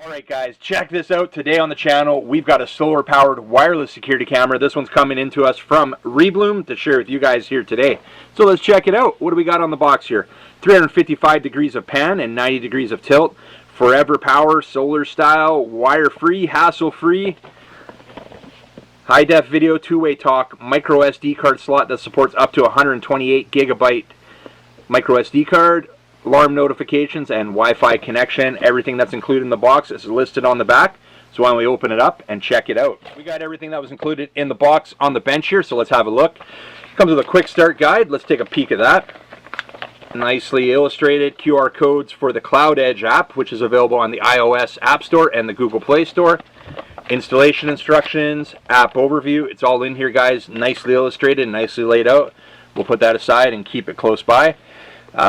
Alright guys, check this out. Today on the channel we've got a solar powered wireless security camera. This one's coming into us from Rebluum to share with you guys here today. So let's check it out. What do we got on the box here? 355 degrees of pan and 90 degrees of tilt. Forever power, solar style, wire free, hassle free. High def video, two-way talk, micro SD card slot that supports up to 128 gigabyte micro SD card. Alarm notifications and Wi-Fi connection. Everything that's included in the box is listed on the back. So why don't we open it up and check it out. We got everything that was included in the box on the bench here, so let's have a look. Comes with a quick start guide. Let's take a peek at that. Nicely illustrated QR codes for the Cloud Edge app, which is available on the iOS App Store and the Google Play Store. Installation instructions, app overview. It's all in here, guys. Nicely illustrated, nicely laid out. We'll put that aside and keep it close by.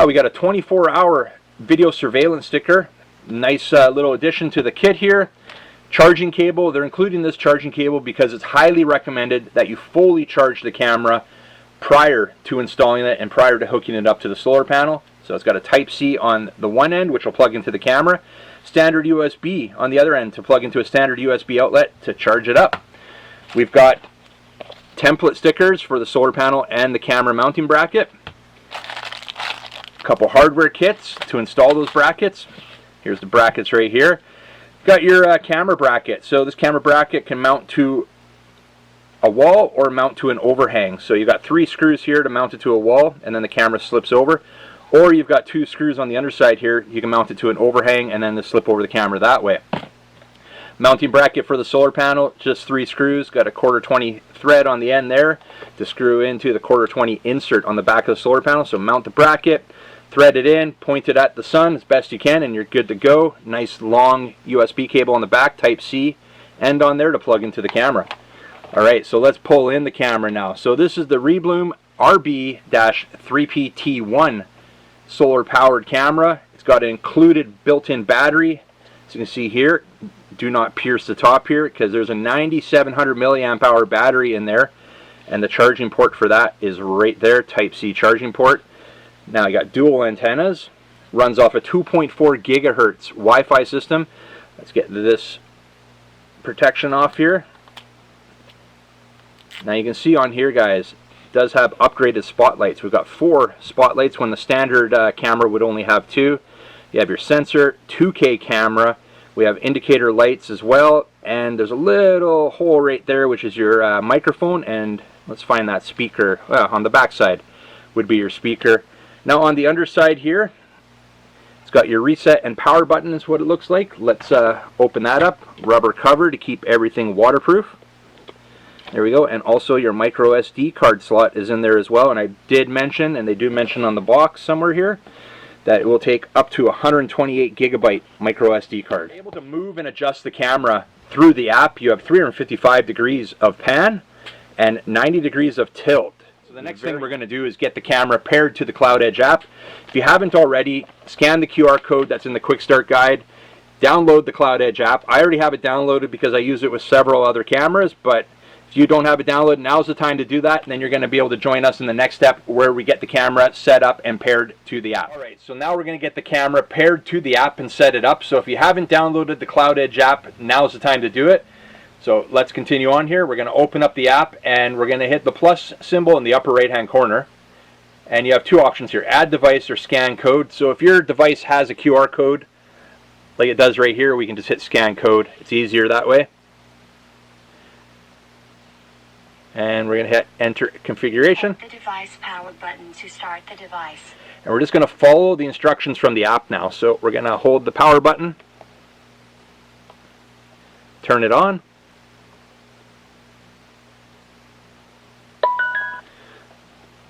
We got a 24-hour video surveillance sticker. Nice little addition to the kit here. Charging cable. They're including this charging cable because it's highly recommended that you fully charge the camera prior to installing it and prior to hooking it up to the solar panel. So it's got a Type-C on the one end, which will plug into the camera. Standard USB on the other end to plug into a standard USB outlet to charge it up. We've got template stickers for the solar panel and the camera mounting bracket. Couple hardware kits to install those brackets. Here's the brackets right here. Got your camera bracket. So this camera bracket can mount to a wall or mount to an overhang. So you've got 3 screws here to mount it to a wall, and then the camera slips over. Or you've got 2 screws on the underside here. You can mount it to an overhang and then slip over the camera that way. Mounting bracket for the solar panel, just 3 screws. Got a 1/4-20 thread on the end there to screw into the 1/4-20 insert on the back of the solar panel. So mount the bracket, thread it in, point it at the sun as best you can, and you're good to go. Nice long USB cable on the back, Type-C end on there to plug into the camera. Alright, so let's pull in the camera now. So this is the Rebluum RB-3PT1 solar powered camera. It's got an included built-in battery. As you can see here, do not pierce the top here because there's a 9700 milliamp hour battery in there, and the charging port for that is right there, Type-C charging port. Now I got dual antennas, runs off a 2.4 gigahertz Wi-Fi system. Let's get this protection off here. Now you can see on here, guys, it does have upgraded spotlights. We've got 4 spotlights when the standard camera would only have 2. You have your sensor, 2K camera. We have indicator lights as well, and there's a little hole right there, which is your microphone, and let's find that speaker. Well, on the back side would be your speaker. Now on the underside here, it's got your reset and power button is what it looks like. Let's open that up. Rubber cover to keep everything waterproof. There we go. And also your micro SD card slot is in there as well. And I did mention, and they do mention on the box somewhere here, that it will take up to 128 gigabyte micro SD card. Able to move and adjust the camera through the app. You have 355 degrees of pan and 90 degrees of tilt. The next thing we're going to do is get the camera paired to the Cloud Edge app. If you haven't already, scan the QR code that's in the quick start guide. Download the Cloud Edge app. I already have it downloaded because I use it with several other cameras, but if you don't have it downloaded, now's the time to do that, and then you're going to be able to join us in the next step where we get the camera set up and paired to the app. Alright, so now we're going to get the camera paired to the app and set it up. So if you haven't downloaded the Cloud Edge app, now's the time to do it. So let's continue on here. We're going to open up the app and we're going to hit the plus symbol in the upper right hand corner. And you have 2 options here, add device or scan code. So if your device has a QR code like it does right here, we can just hit scan code. It's easier that way. And we're going to hit enter configuration. The device power button to start the device. And we're just going to follow the instructions from the app now. So we're going to hold the power button, turn it on.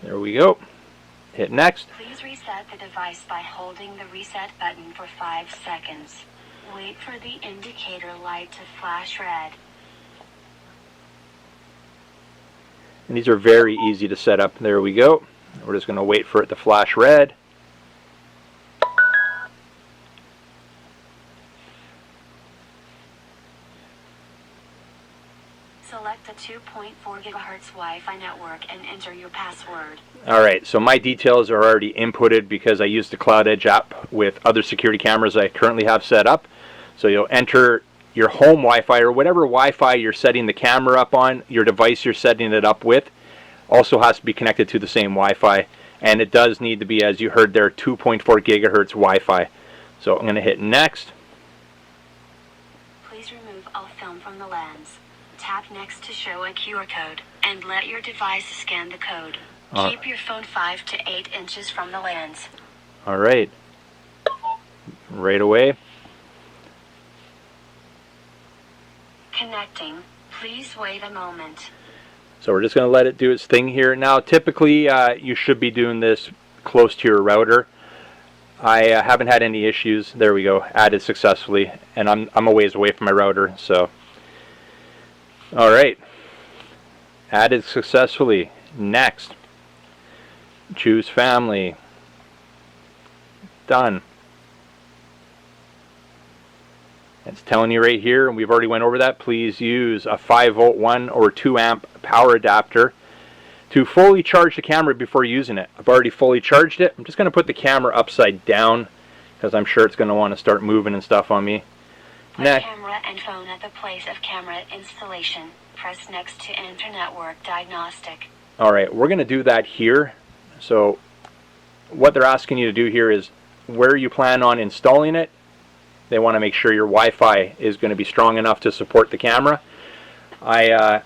There we go. Hit next. Please reset the device by holding the reset button for 5 seconds. Wait for the indicator light to flash red. And these are very easy to set up. There we go. We're just going to wait for it to flash red. Select the 2.4 gigahertz Wi-Fi network and enter your password. Alright, so my details are already inputted because I use the Cloud Edge app with other security cameras I currently have set up. So you'll enter your home Wi-Fi or whatever Wi-Fi you're setting the camera up on. Your device you're setting it up with also has to be connected to the same Wi-Fi, and it does need to be, as you heard there, 2.4 gigahertz Wi-Fi. So I'm going to hit next. Please remove all film from the lens. Tap next to show a QR code, and let your device scan the code. Keep your phone 5 to 8 inches from the lens. All right. Right away. Connecting. Please wait a moment. So we're just going to let it do its thing here. Now, typically, you should be doing this close to your router. I haven't had any issues. There we go. Added successfully, and I'm a ways away from my router. So, all right. Added successfully. Next. Choose family. Done. It's telling you right here, and we've already went over that, please use a 5-volt 1 or 2 amp power adapter to fully charge the camera before using it. I've already fully charged it. I'm just going to put the camera upside down because I'm sure it's going to want to start moving and stuff on me. Put camera and phone at the place of camera installation. Press next to enter network diagnostic. Alright, we're going to do that here. So what they're asking you to do here is where you plan on installing it. They want to make sure your Wi-Fi is going to be strong enough to support the camera. I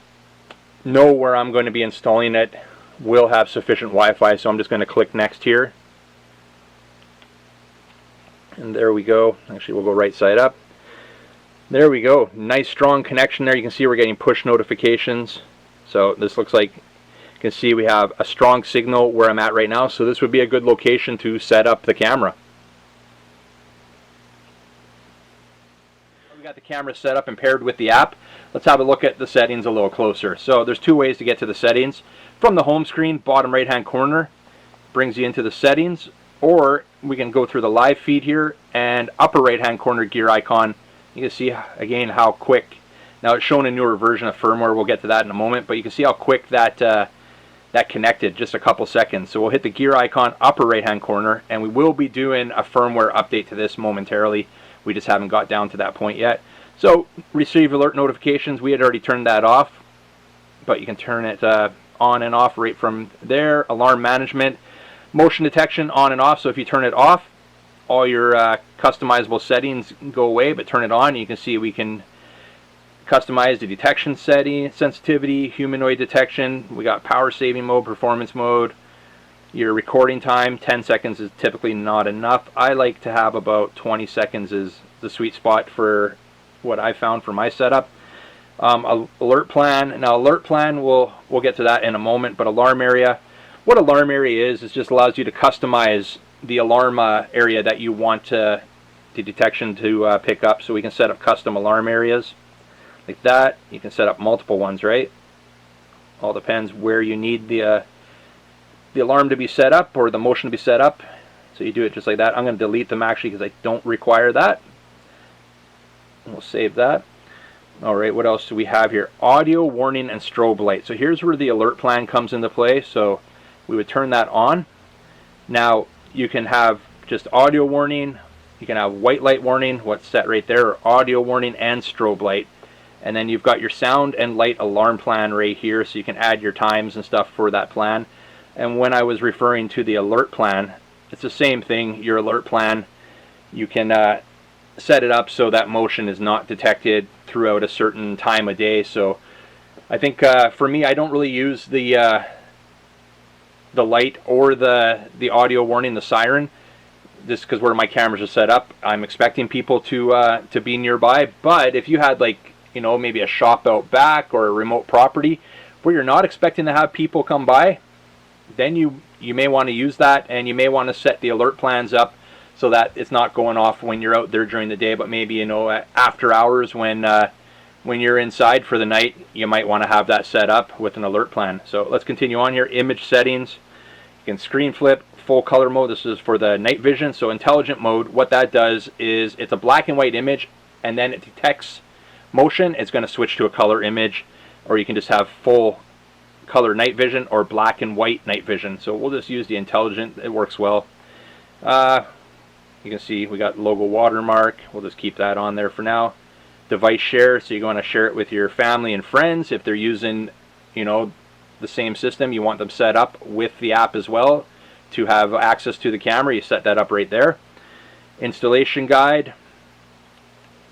know where I'm going to be installing it will have sufficient Wi-Fi, so I'm just going to click next here. And there we go. Actually, we'll go right side up. There we go. Nice strong connection there. You can see we're getting push notifications. So this looks like, you can see we have a strong signal where I'm at right now. So this would be a good location to set up the camera. We got the camera set up and paired with the app. Let's have a look at the settings a little closer. So there's two ways to get to the settings. From the home screen, bottom right hand corner, brings you into the settings, or we can go through the live feed here, and upper right hand corner gear icon. You can see again how quick. Now it's showing a newer version of firmware. We'll get to that in a moment, but you can see how quick that that connected, just a couple seconds. So we'll hit the gear icon upper right hand corner, and we will be doing a firmware update to this momentarily. We just haven't got down to that point yet. So receive alert notifications, we had already turned that off, but you can turn it on and off right from there. Alarm management, motion detection on and off. So if you turn it off, all your customizable settings go away, but turn it on, you can see we can customize the detection setting, sensitivity, humanoid detection. We got power saving mode, performance mode. Your recording time, 10 seconds is typically not enough. I like to have about 20 seconds is the sweet spot for what I found for my setup. Alert plan. Now alert plan, we'll get to that in a moment, but alarm area. What alarm area is just allows you to customize the alarm area that you want the detection to pick up. So we can set up custom alarm areas like that. You can set up multiple ones, right? All depends where you need the alarm to be set up or the motion to be set up. So you do it just like that. I'm going to delete them actually because I don't require that. And we'll save that. Alright, what else do we have here? Audio warning and strobe light. So here's where the alert plan comes into play. So we would turn that on. Now you can have just audio warning, you can have white light warning, what's set right there, or audio warning and strobe light. And then you've got your sound and light alarm plan right here, so you can add your times and stuff for that plan. And when I was referring to the alert plan, it's the same thing. Your alert plan, you can set it up so that motion is not detected throughout a certain time of day. So I think for me, I don't really use the light or the audio warning, the siren, just because where my cameras are set up. I'm expecting people to be nearby. But if you had, like, you know, maybe a shop out back or a remote property where you're not expecting to have people come by, then you may want to use that, and you may want to set the alert plans up so that it's not going off when you're out there during the day, but maybe, you know, after hours when you're inside for the night, you might want to have that set up with an alert plan. So let's continue on here. Image settings. You can screen flip, full color mode. This is for the night vision. So intelligent mode, what that does is it's a black and white image, and then it detects motion. It's going to switch to a color image, or you can just have full color night vision or black and white night vision. So we'll just use the intelligent. It works well. You can see we got logo watermark. We'll just keep that on there for now. Device share, so you want to share it with your family and friends. If they're using, you know, the same system, you want them set up with the app as well to have access to the camera. You set that up right there. Installation guide,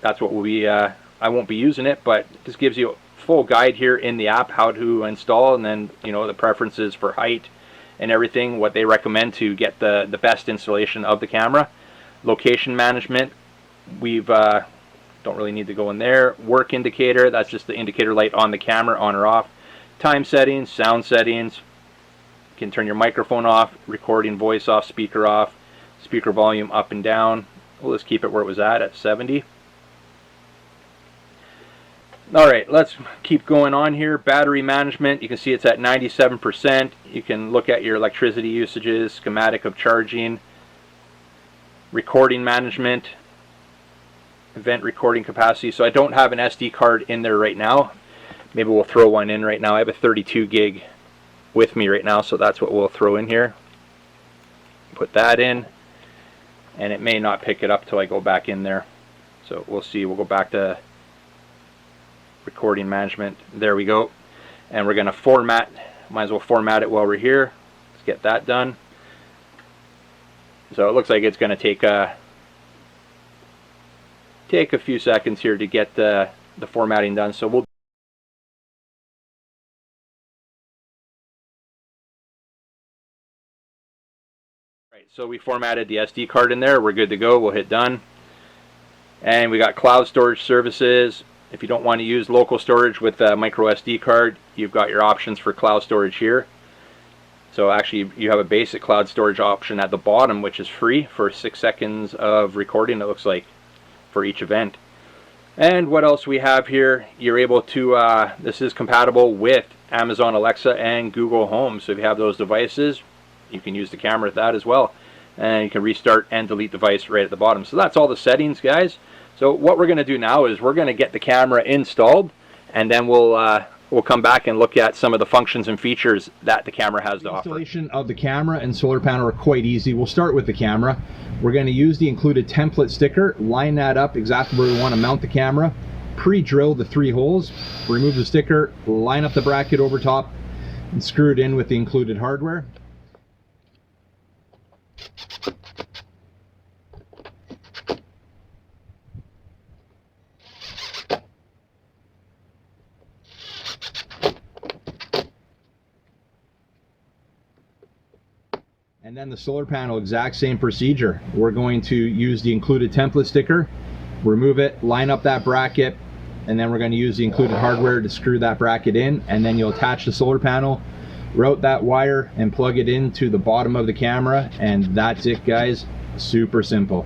that's what we I won't be using it, but this gives you a full guide here in the app how to install, and then, you know, the preferences for height and everything, what they recommend to get the best installation of the camera. Location management, we've don't really need to go in there. Work indicator, that's just the indicator light on the camera, on or off. Time settings, sound settings, you can turn your microphone off, recording voice off, speaker volume up and down. We'll just keep it where it was at 70. Alright, let's keep going on here. Battery management, you can see it's at 97%. You can look at your electricity usages, schematic of charging. Recording management, event recording capacity. So I don't have an SD card in there right now. Maybe we'll throw one in right now. I have a 32 gig with me right now, so that's what we'll throw in here. Put that in, and it may not pick it up till I go back in there. So we'll see. We'll go back to recording management. There we go. And we're going to format. Might as well format it while we're here. Let's get that done. So it looks like it's going to take a few seconds here to get the formatting done. So we'll So we formatted the SD card in there. We're good to go. We'll hit done. And we got cloud storage services. If you don't want to use local storage with a micro SD card, you've got your options for cloud storage here. So actually you have a basic cloud storage option at the bottom, which is free for 6 seconds of recording, it looks like, for each event. And what else we have here, you're able to, this is compatible with Amazon Alexa and Google Home. So if you have those devices, you can use the camera with that as well. And you can restart and delete device right at the bottom. So that's all the settings, guys. So what we're going to do now is we're going to get the camera installed, and then we'll come back and look at some of the functions and features that the camera has to offer. Installation of the camera and solar panel are quite easy. We'll start with the camera. We're going to use the included template sticker, line that up exactly where we want to mount the camera, pre-drill the 3 holes, remove the sticker, line up the bracket over top, and screw it in with the included hardware. And then the solar panel, exact same procedure. We're going to use the included template sticker, remove it, line up that bracket, and then we're going to use the included hardware to screw that bracket in, and then you'll attach the solar panel, route that wire, and plug it into the bottom of the camera, and that's it, guys. Super simple.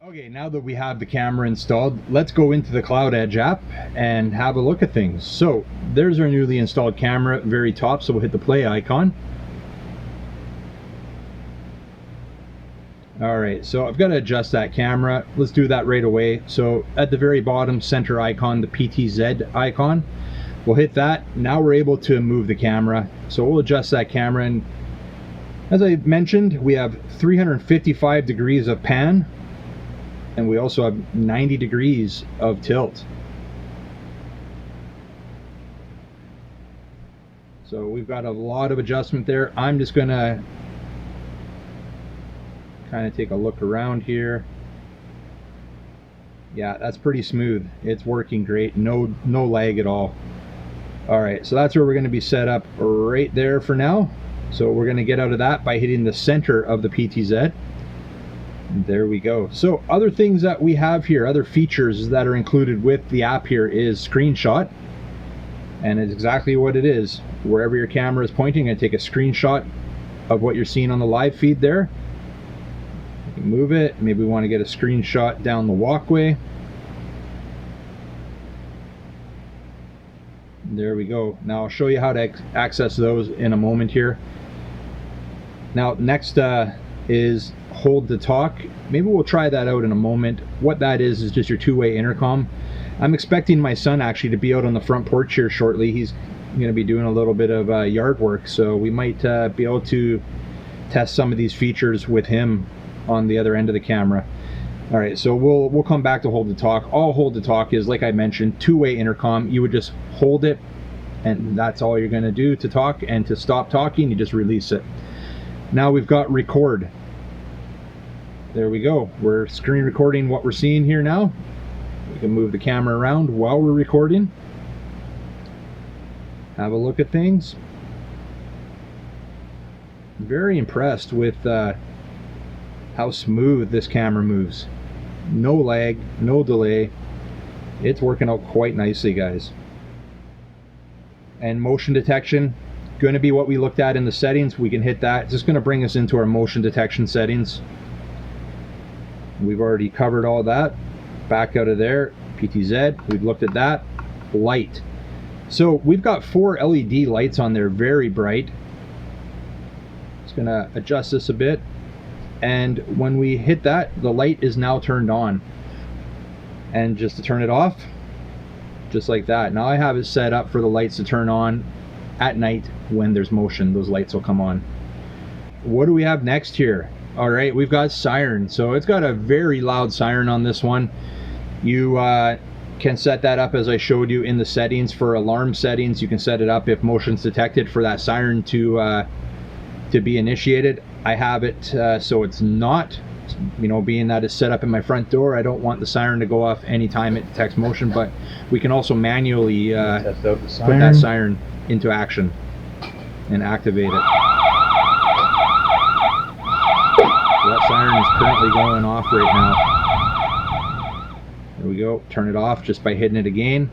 Okay, now that we have the camera installed, let's go into the Cloud Edge app and have a look at things. So there's our newly installed camera at the very top, so we'll hit the play icon. Alright, so I've got to adjust that camera. Let's do that right away. So at the very bottom center icon, the PTZ icon, we'll hit that. Now we're able to move the camera. So we'll adjust that camera, and as I mentioned, we have 355 degrees of pan, and we also have 90 degrees of tilt. So we've got a lot of adjustment there. I'm just gonna kind of take a look around here. Yeah, that's pretty smooth. It's working great. No lag at all. All right, so that's where we're going to be set up right there for now. So we're going to get out of that by hitting the center of the PTZ. There we go. So other things that we have here, other features that are included with the app here is screenshot. And it's exactly what it is. Wherever your camera is pointing, and take a screenshot of what you're seeing on the live feed there. You can move it. Maybe we want to get a screenshot down the walkway. There we go. Now I'll show you how to access those in a moment here. Now next is hold to talk. Maybe we'll try that out in a moment. What that is just your two-way intercom. I'm expecting my son actually to be out on the front porch here shortly. He's going to be doing a little bit of yard work, so we might be able to test some of these features with him on the other end of the camera. All right, so we'll come back to hold to talk. All hold to talk is, like I mentioned, two-way intercom. You would just hold it, and that's all you're going to do to talk, and to stop talking, you just release it. Now we've got record. There we go. We're screen recording what we're seeing here now. We can move the camera around while we're recording. Have a look at things. Very impressed with how smooth this camera moves. No lag, no delay. It's working out quite nicely, guys. And motion detection, going to be what we looked at in the settings. We can hit that. It's just going to bring us into our motion detection settings. We've already covered all that. Back out of there, PTZ, we've looked at that. Light. So we've got 4 LED lights on there, very bright. Just gonna adjust this a bit. And when we hit that, the light is now turned on. And just to turn it off, just like that. Now I have it set up for the lights to turn on at night when there's motion. Those lights will come on. What do we have next here? All right, we've got siren. So it's got a very loud siren on this one. You can set that up as I showed you in the settings. For alarm settings, you can set it up if motion's detected for that siren to be initiated. I have it so it's not, you know, being that it's set up in my front door, I don't want the siren to go off anytime it detects motion, but we can also manually put that siren into action and activate it. So that siren is currently going off right now. There we go. Turn it off just by hitting it again.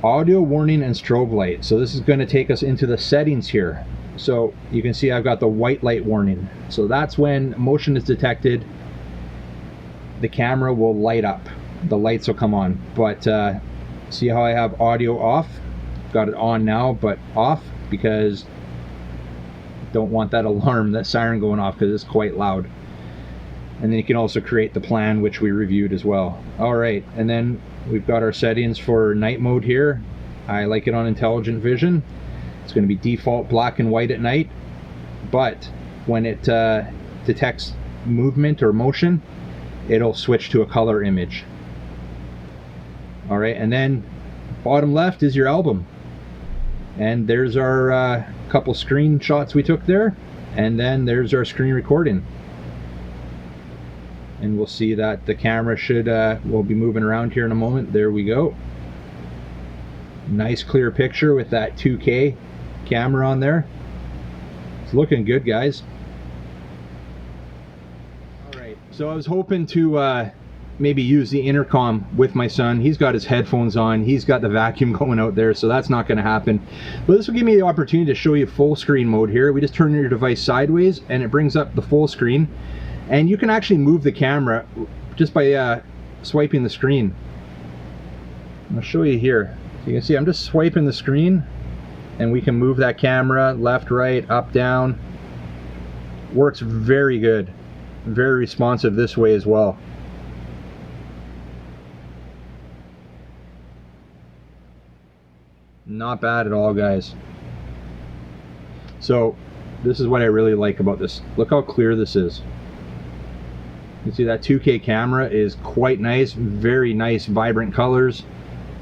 Audio warning and strobe light. So this is going to take us into the settings here. So you can see I've got the white light warning. So that's when motion is detected, the camera will light up. The lights will come on. But see how I have audio off? Got it on now, but off because don't want that alarm, that siren going off, because it's quite loud. And then you can also create the plan, which we reviewed as well. All right, and then we've got our settings for night mode here. I like it on intelligent vision. It's going to be default black and white at night, but when it detects movement or motion, it'll switch to a color image. All right, and then bottom left is your album. And there's our couple screenshots we took there, and then there's our screen recording. And we'll see that the camera should will be moving around here in a moment. There we go. Nice clear picture with that 2K camera on there. It's looking good, guys. All right, so I was hoping to maybe use the intercom with my son. He's got his headphones on, he's got the vacuum going out there, so that's not going to happen. But this will give me the opportunity to show you full screen mode here. We just turn your device sideways and it brings up the full screen. And you can actually move the camera just by swiping the screen. I'll show you here. So you can see I'm just swiping the screen and we can move that camera left, right, up, down. Works very good. Very responsive this way as well. Not bad at all, guys. So this is what I really like about this. Look how clear this is. You can see that 2K camera is quite nice, very nice vibrant colors,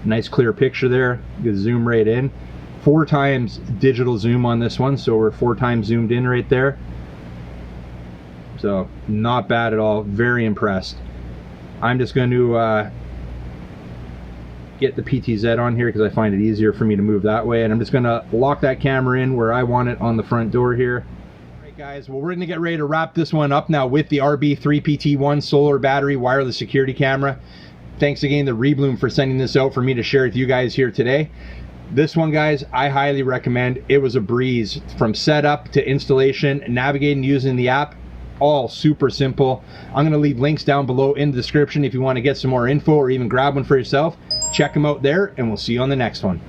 nice clear picture there. You can zoom right in. 4 times digital zoom on this one, so we're 4 times zoomed in right there. So not bad at all, very impressed. I'm just going to get the PTZ on here because I find it easier for me to move that way, and I'm just going to lock that camera in where I want it on the front door here. All right, Guys, well, we're going to get ready to wrap this one up now with the RB3PT1 solar battery wireless security camera. Thanks again to Rebluum for sending this out for me to share with you guys here today. This one, guys, I highly recommend. It was a breeze from setup to installation, navigating using the app, all super simple. I'm going to leave links down below in the description if you want to get some more info or even grab one for yourself. Check them out there, and we'll see you on the next one.